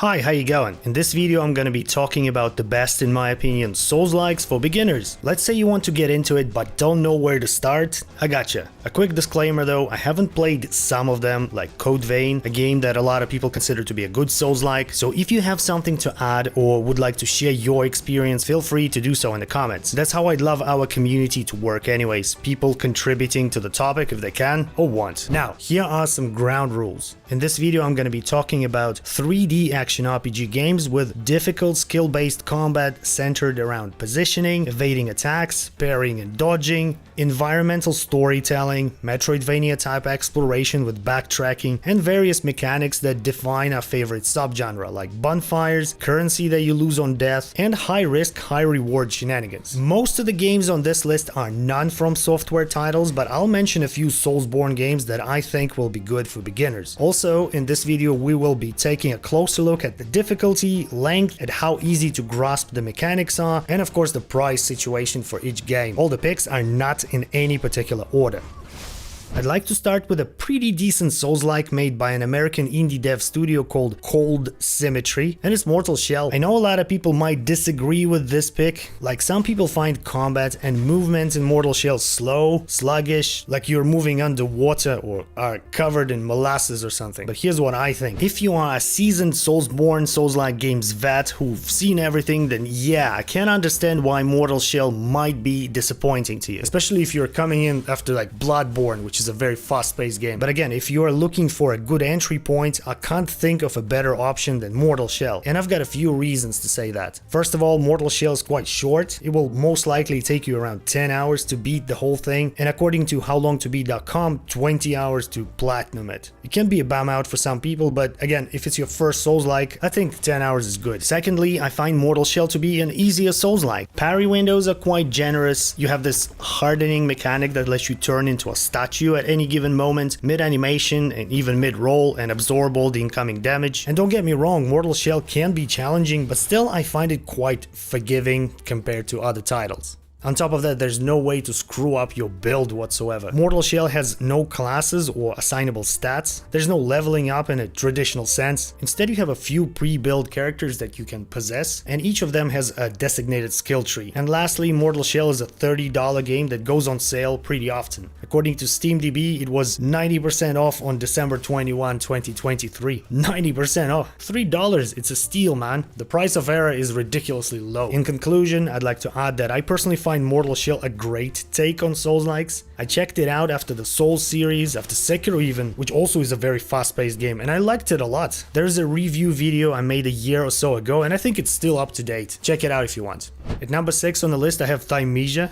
Hi, how you going? In this video I'm gonna be talking about the best, in my opinion, Souls-likes for beginners. Let's say you want to get into it but don't know where to start. I gotcha. A quick disclaimer though, I haven't played some of them, like Code Vein, a game that a lot of people consider to be a good Souls-like, so if you have something to add or would like to share your experience, feel free to do so in the comments. That's how I'd love our community to work anyways, people contributing to the topic if they can or want. Now, here are some ground rules. In this video I'm gonna be talking about 3D action RPG games with difficult skill-based combat centered around positioning, evading attacks, parrying and dodging, environmental storytelling, Metroidvania type exploration with backtracking, and various mechanics that define our favorite subgenre like bonfires, currency that you lose on death, and high-risk, high-reward shenanigans. Most of the games on this list are non-Fromsoftware titles, but I'll mention a few Soulsborne games that I think will be good for beginners. Also, in this video we will be taking a closer look at the difficulty, length, and how easy to grasp the mechanics are, and of course the price situation for each game. All the picks are not in any particular order. I'd like to start with a pretty decent Souls-like made by an American indie dev studio called Cold Symmetry, and it's Mortal Shell. I know a lot of people might disagree with this pick, like some people find combat and movement in Mortal Shell slow, sluggish, like you're moving underwater or are covered in molasses or something. But here's what I think. If you are a seasoned Soulsborne Souls-like games vet who've seen everything, then yeah, I can understand why Mortal Shell might be disappointing to you, especially if you're coming in after like Bloodborne, which is a very fast-paced game. But again, if you are looking for a good entry point, I can't think of a better option than Mortal Shell, and I've got a few reasons to say that. First of all, Mortal Shell is quite short. It will most likely take you around 10 hours to beat the whole thing, and according to howlongtobeat.com, 20 hours to platinum it. It can be a bum out for some people, but again, if it's your first Souls-like, I think 10 hours is good. Secondly, I find Mortal Shell to be an easier Souls-like. Parry windows are quite generous. You have this hardening mechanic that lets you turn into a statue at any given moment, mid-animation and even mid-roll, and absorb all the incoming damage. And don't get me wrong, Mortal Shell can be challenging, but still I find it quite forgiving compared to other titles. On top of that, there's no way to screw up your build whatsoever. Mortal Shell has no classes or assignable stats. There's no leveling up in a traditional sense. Instead, you have a few pre-built characters that you can possess, and each of them has a designated skill tree. And lastly, Mortal Shell is a $30 game that goes on sale pretty often. According to SteamDB, it was 90% off on December 21, 2023. 90% off. $3, it's a steal, man. The price of error is ridiculously low. In conclusion, I'd like to add that I personally find Mortal Shell a great take on Souls-likes. I checked it out after the Souls series, after Sekiro even, which also is a very fast-paced game, and I liked it a lot. There's a review video I made a year or so ago, and I think it's still up to date. Check it out if you want. At number 6 on the list I have Thymesia,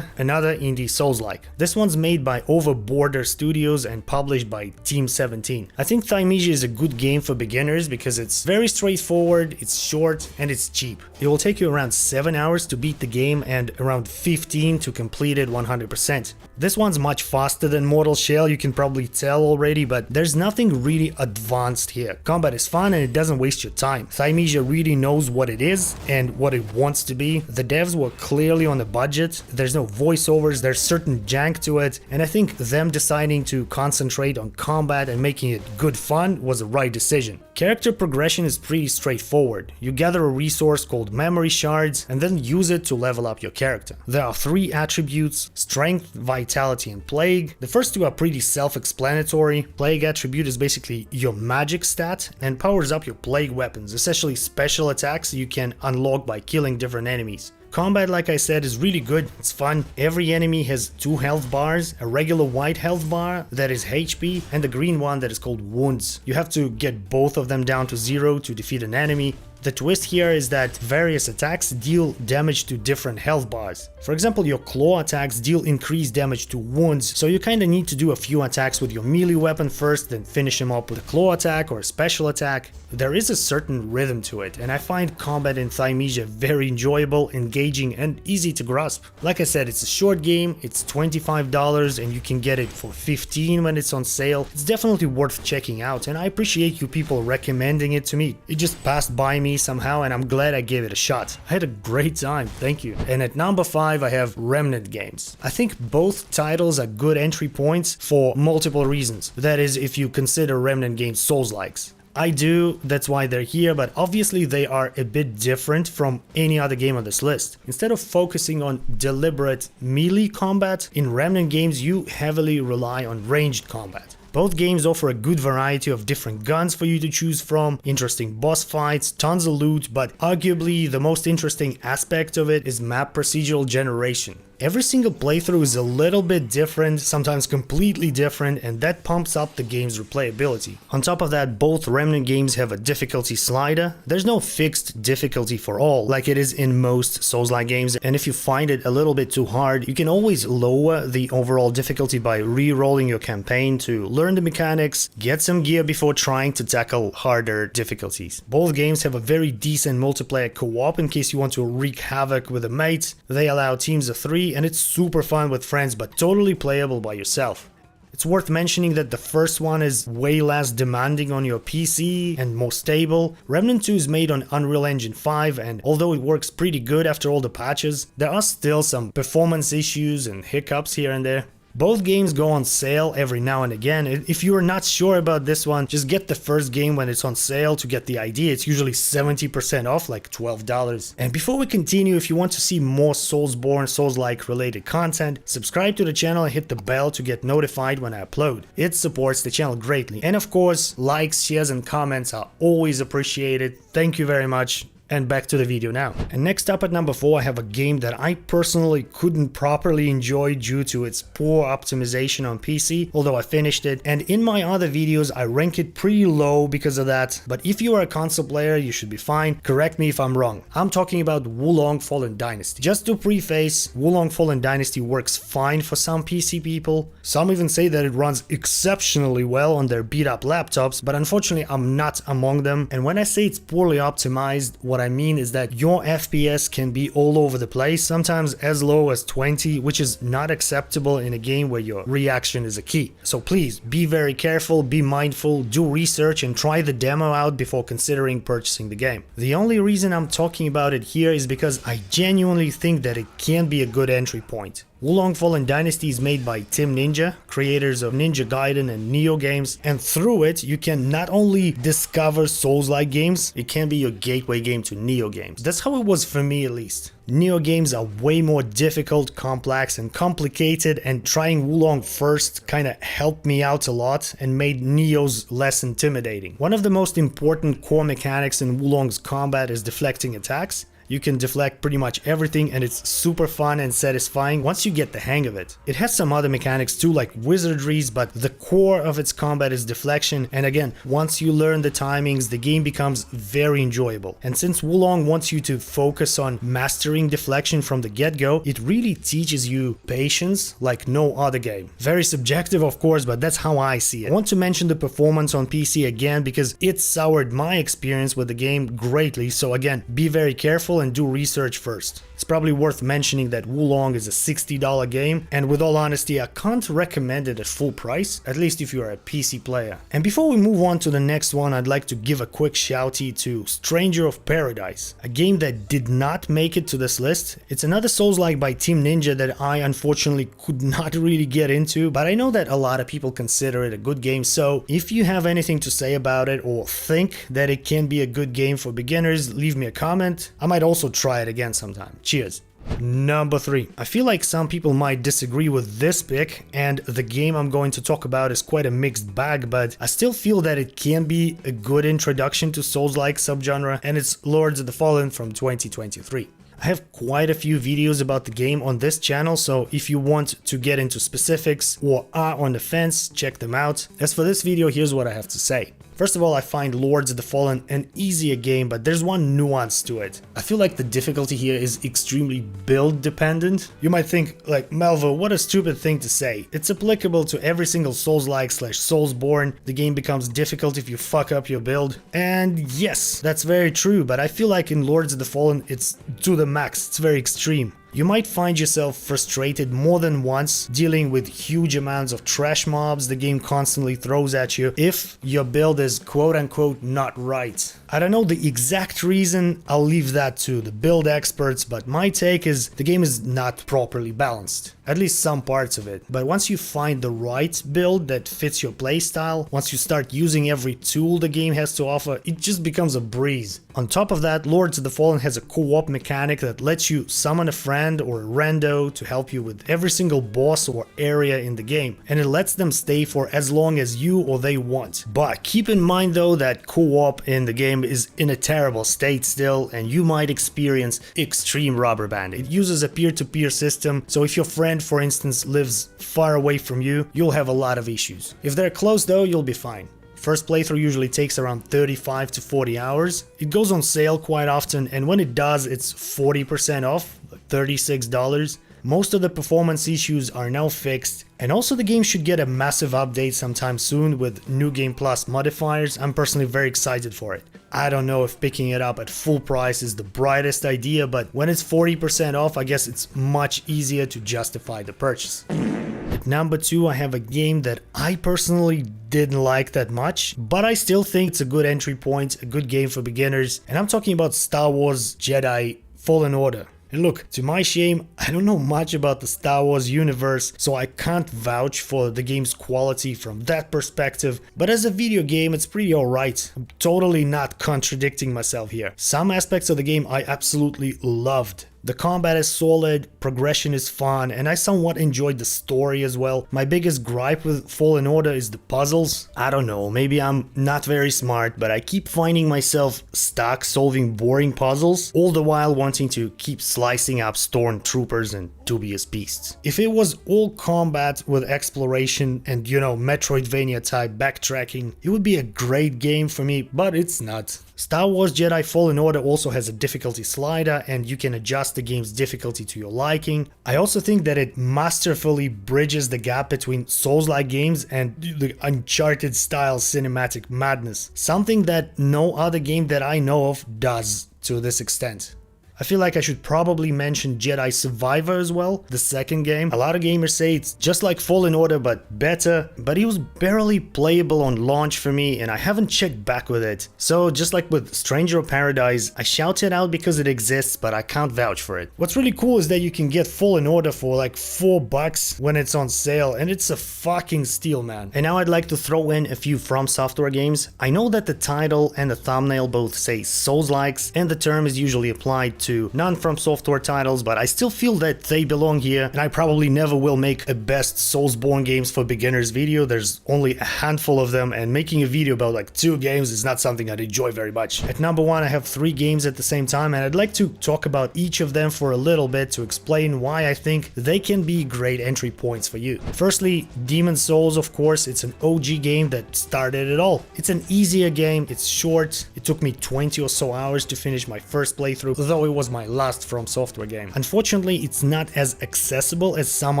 another indie Souls-like. This one's made by Over Border Studios and published by Team 17. I think Thymesia is a good game for beginners because it's very straightforward, it's short, and it's cheap. It will take you around 7 hours to beat the game and around 15 to complete it 100%. This one's much faster than Mortal Shell, you can probably tell already, but there's nothing really advanced here. Combat is fun and it doesn't waste your time. Thymesia really knows what it is and what it wants to be. The devs were clearly on a budget, there's no voiceovers, there's certain jank to it, and I think them deciding to concentrate on combat and making it good fun was the right decision. Character progression is pretty straightforward. You gather a resource called memory shards and then use it to level up your character. There are 3 attributes: strength, vitality, and plague. The first 2 are pretty self-explanatory. Plague attribute is basically your magic stat and powers up your plague weapons, essentially special attacks you can unlock by killing different enemies. Combat, like I said, is really good, it's fun. Every enemy has 2 health bars, a regular white health bar that is HP, and a green one that is called wounds. You have to get both of them down to 0 to defeat an enemy. The twist here is that various attacks deal damage to different health bars. For example, your claw attacks deal increased damage to wounds, so you kinda need to do a few attacks with your melee weapon first, then finish them up with a claw attack or a special attack. There is a certain rhythm to it, and I find combat in Thymesia very enjoyable, engaging, and easy to grasp. Like I said, it's a short game, it's $25 and you can get it for $15 when it's on sale. It's definitely worth checking out, and I appreciate you people recommending it to me. It just passed by me somehow and I'm glad I gave it a shot. I had a great time, thank you. And at number 5 I have Remnant Games. I think both titles are good entry points for multiple reasons. That is, if you consider Remnant Games Souls-likes. I do, that's why they're here, but obviously they are a bit different from any other game on this list. Instead of focusing on deliberate melee combat, in Remnant games you heavily rely on ranged combat. Both games offer a good variety of different guns for you to choose from, interesting boss fights, tons of loot, but arguably the most interesting aspect of it is map procedural generation. Every single playthrough is a little bit different, sometimes completely different, and that pumps up the game's replayability. On top of that, both Remnant games have a difficulty slider. There's no fixed difficulty for all, like it is in most Souls-like games, and if you find it a little bit too hard, you can always lower the overall difficulty by re-rolling your campaign to learn the mechanics, get some gear before trying to tackle harder difficulties. Both games have a very decent multiplayer co-op in case you want to wreak havoc with a mate. They allow teams of 3, and it's super fun with friends but totally playable by yourself. It's worth mentioning that the first one is way less demanding on your PC and more stable. Remnant 2 is made on Unreal Engine 5, and although it works pretty good after all the patches, there are still some performance issues and hiccups here and there. Both games go on sale every now and again. If you are not sure about this one, just get the first game when it's on sale to get the idea. It's usually 70% off, like $12. And before we continue, if you want to see more Soulsborne, Souls-like related content, subscribe to the channel and hit the bell to get notified when I upload. It supports the channel greatly. And of course, likes, shares and comments are always appreciated. Thank you very much. And back to the video now. And next up at number 4, I have a game that I personally couldn't properly enjoy due to its poor optimization on PC, although I finished it, and in my other videos I rank it pretty low because of that, but if you are a console player you should be fine. Correct me if I'm wrong. I'm talking about Wulong Fallen Dynasty. Just to preface, Wulong Fallen Dynasty works fine for some PC people. Some even say that it runs exceptionally well on their beat up laptops, but unfortunately I'm not among them, and when I say it's poorly optimized, what I mean is that your FPS can be all over the place, sometimes as low as 20, which is not acceptable in a game where your reaction is a key. So please be very careful, be mindful, do research and try the demo out before considering purchasing the game. The only reason I'm talking about it here is because I genuinely think that it can be a good entry point. Wulong Fallen Dynasty is made by Team Ninja, creators of Ninja Gaiden and Nioh games, and through it you can not only discover Souls-like games, it can be your gateway game to Nioh games. That's how it was for me at least. Nioh games are way more difficult, complex and complicated, and trying Wulong first kinda helped me out a lot and made Nioh's less intimidating. One of the most important core mechanics in Wulong's combat is deflecting attacks. You can deflect pretty much everything and it's super fun and satisfying once you get the hang of it. It has some other mechanics too, like wizardries, but the core of its combat is deflection, and again, once you learn the timings, the game becomes very enjoyable. And since Wulong wants you to focus on mastering deflection from the get-go, it really teaches you patience like no other game. Very subjective of course, but that's how I see it. I want to mention the performance on PC again because it soured my experience with the game greatly, so again, be very careful and do research first. It's probably worth mentioning that Wulong is a $60 game, and with all honesty I can't recommend it at full price, at least if you're a PC player. And before we move on to the next one, I'd like to give a quick shouty to Stranger of Paradise, a game that did not make it to this list. It's another Souls-like by Team Ninja that I unfortunately could not really get into, but I know that a lot of people consider it a good game, so if you have anything to say about it or think that it can be a good game for beginners, leave me a comment. I might also try it again sometime. Cheers. Number 3. I feel like some people might disagree with this pick, and the game I'm going to talk about is quite a mixed bag, but I still feel that it can be a good introduction to Souls-like subgenre, and it's Lords of the Fallen from 2023. I have quite a few videos about the game on this channel, so if you want to get into specifics or are on the fence, check them out. As for this video, here's what I have to say. First of all, I find Lords of the Fallen an easier game, but there's one nuance to it. I feel like the difficulty here is extremely build dependent. You might think, like, Melvo, what a stupid thing to say. It's applicable to every single Souls-like / Soulsborne. The game becomes difficult if you fuck up your build. And yes, that's very true, but I feel like in Lords of the Fallen, it's to the max. It's very extreme. You might find yourself frustrated more than once dealing with huge amounts of trash mobs the game constantly throws at you if your build is quote-unquote not right. I don't know the exact reason, I'll leave that to the build experts, but my take is the game is not properly balanced. At least some parts of it. But once you find the right build that fits your playstyle, once you start using every tool the game has to offer, it just becomes a breeze. On top of that, Lords of the Fallen has a co-op mechanic that lets you summon a friend or a rando to help you with every single boss or area in the game, and it lets them stay for as long as you or they want. But keep in mind though that co-op in the game is in a terrible state still, and you might experience extreme rubber band. It uses a peer-to-peer system, so if your friend, for instance, lives far away from you, you'll have a lot of issues. If they're close though, you'll be fine. First playthrough usually takes around 35 to 40 hours. It goes on sale quite often, and when it does, it's 40% off, $36. Most of the performance issues are now fixed, and also the game should get a massive update sometime soon with New Game Plus modifiers. I'm personally very excited for it. I don't know if picking it up at full price is the brightest idea, but when it's 40% off, I guess it's much easier to justify the purchase. At number 2, I have a game that I personally didn't like that much, but I still think it's a good entry point, a good game for beginners, and I'm talking about Star Wars Jedi Fallen Order. And look, to my shame, I don't know much about the Star Wars universe, so I can't vouch for the game's quality from that perspective, but as a video game, it's pretty alright. I'm totally not contradicting myself here. Some aspects of the game I absolutely loved. The combat is solid, progression is fun, and I somewhat enjoyed the story as well. My biggest gripe with Fallen Order is the puzzles. I don't know, maybe I'm not very smart, but I keep finding myself stuck solving boring puzzles, all the while wanting to keep slicing up stormtroopers and dubious beasts. If it was all combat with exploration and, you know, Metroidvania type backtracking, it would be a great game for me, but it's not. Star Wars Jedi Fallen Order also has a difficulty slider, and you can adjust the game's difficulty to your liking. I also think that it masterfully bridges the gap between Souls-like games and the Uncharted style cinematic madness, something that no other game that I know of does to this extent. I feel like I should probably mention Jedi Survivor as well, the second game. A lot of gamers say it's just like Fallen Order but better, but it was barely playable on launch for me and I haven't checked back with it. So just like with Stranger of Paradise, I shout it out because it exists, but I can't vouch for it. What's really cool is that you can get Fallen Order for like $4 when it's on sale, and it's a fucking steal, man. And now I'd like to throw in a few Fromsoftware games. I know that the title and the thumbnail both say Souls-likes, and the term is usually applied to non-Fromsoftware titles, but I still feel that they belong here, and I probably never will make a best Soulsborne games for beginners video. There's only a handful of them, and making a video about like 2 games is not something I'd enjoy very much. At number 1, I have 3 games at the same time, and I'd like to talk about each of them for a little bit to explain why I think they can be great entry points for you. Firstly, Demon's Souls, of course. It's an OG game that started it all. It's an easier game, it's short, it took me 20 or so hours to finish my first playthrough, though it was my last Fromsoftware game. Unfortunately, it's not as accessible as some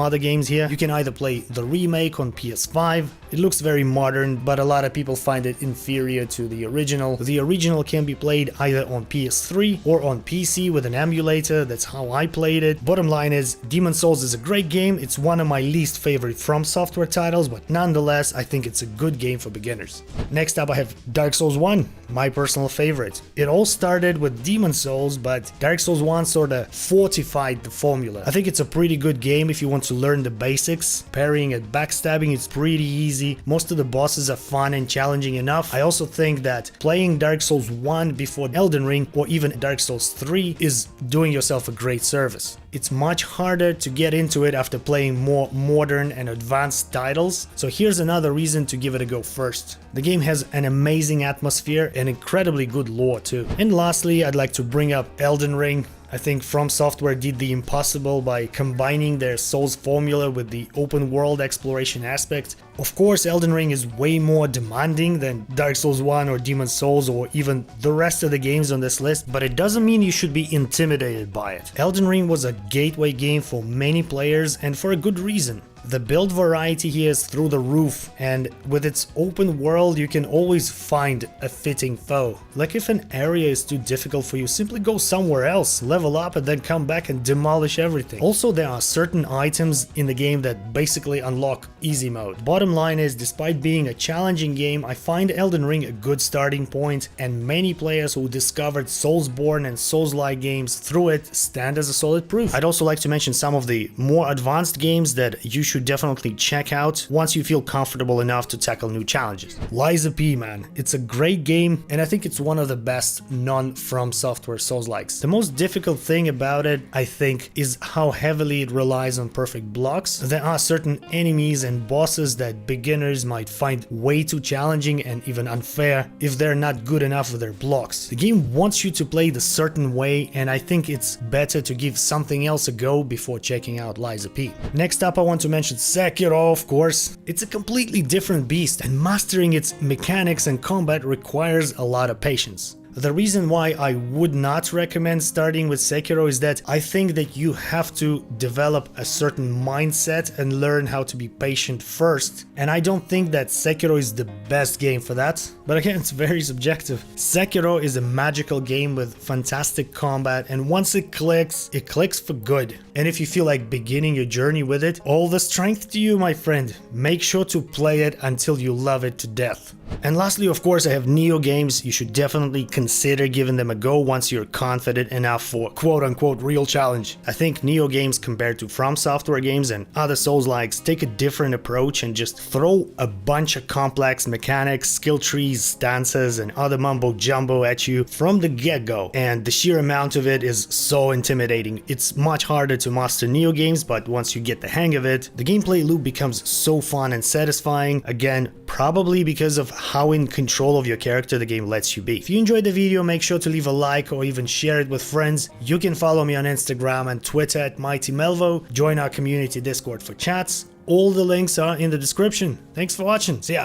other games here. You can either play the remake on PS5, it looks very modern, but a lot of people find it inferior to the original. The original can be played either on PS3 or on PC with an emulator. That's how I played it. Bottom line is, Demon's Souls is a great game. It's one of my least favorite Fromsoftware titles, but nonetheless, I think it's a good game for beginners. Next up, I have Dark Souls 1, my personal favorite. It all started with Demon's Souls, but Dark Souls 1 sorta fortified the formula. I think it's a pretty good game if you want to learn the basics. Parrying and backstabbing is pretty easy. Most of the bosses are fun and challenging enough. I also think that playing Dark Souls 1 before Elden Ring or even Dark Souls 3 is doing yourself a great service. It's much harder to get into it after playing more modern and advanced titles, so here's another reason to give it a go first. The game has an amazing atmosphere and incredibly good lore too. And lastly, I'd like to bring up Elden Ring. I think Fromsoftware did the impossible by combining their Souls formula with the open world exploration aspect. Of course, Elden Ring is way more demanding than Dark Souls 1 or Demon's Souls or even the rest of the games on this list, but it doesn't mean you should be intimidated by it. Elden Ring was a gateway game for many players and for a good reason. The build variety here is through the roof, and with its open world you can always find a fitting foe. Like if an area is too difficult for you, simply go somewhere else, level up and then come back and demolish everything. Also, there are certain items in the game that basically unlock easy mode. Bottom line is, despite being a challenging game, I find Elden Ring a good starting point, and many players who discovered Soulsborne and Souls-like games through it stand as a solid proof. I'd also like to mention some of the more advanced games that you should definitely check out once you feel comfortable enough to tackle new challenges. Lies A P, man. It's a great game, and I think it's one of the best non-Fromsoftware Souls-likes. The most difficult thing about it, I think, is how heavily it relies on perfect blocks. There are certain enemies and bosses that beginners might find way too challenging and even unfair if they're not good enough with their blocks. The game wants you to play the certain way, and I think it's better to give something else a go before checking out Lies A P. Next up, I want to mention Sekiro, of course. It's a completely different beast, and mastering its mechanics and combat requires a lot of patience. The reason why I would not recommend starting with Sekiro is that I think that you have to develop a certain mindset and learn how to be patient first, and I don't think that Sekiro is the best game for that, but again, it's very subjective. Sekiro is a magical game with fantastic combat, and once it clicks for good. And if you feel like beginning your journey with it, all the strength to you, my friend. Make sure to play it until you love it to death. And lastly, of course, I have Neo games. You should definitely consider giving them a go once you're confident enough for quote-unquote real challenge. I think Neo games, compared to Fromsoftware Games and other Souls-likes, take a different approach and just throw a bunch of complex mechanics, skill trees, stances, and other mumbo-jumbo at you from the get-go. And the sheer amount of it is so intimidating. It's much harder to master Neo games, but once you get the hang of it, the gameplay loop becomes so fun and satisfying. Again, probably because of how in control of your character the game lets you be. If you enjoyed the video, make sure to leave a like or even share it with friends. You can follow me on Instagram and Twitter at MightyMelvo. Join our community Discord for chats. All the links are in the description. Thanks for watching. See ya!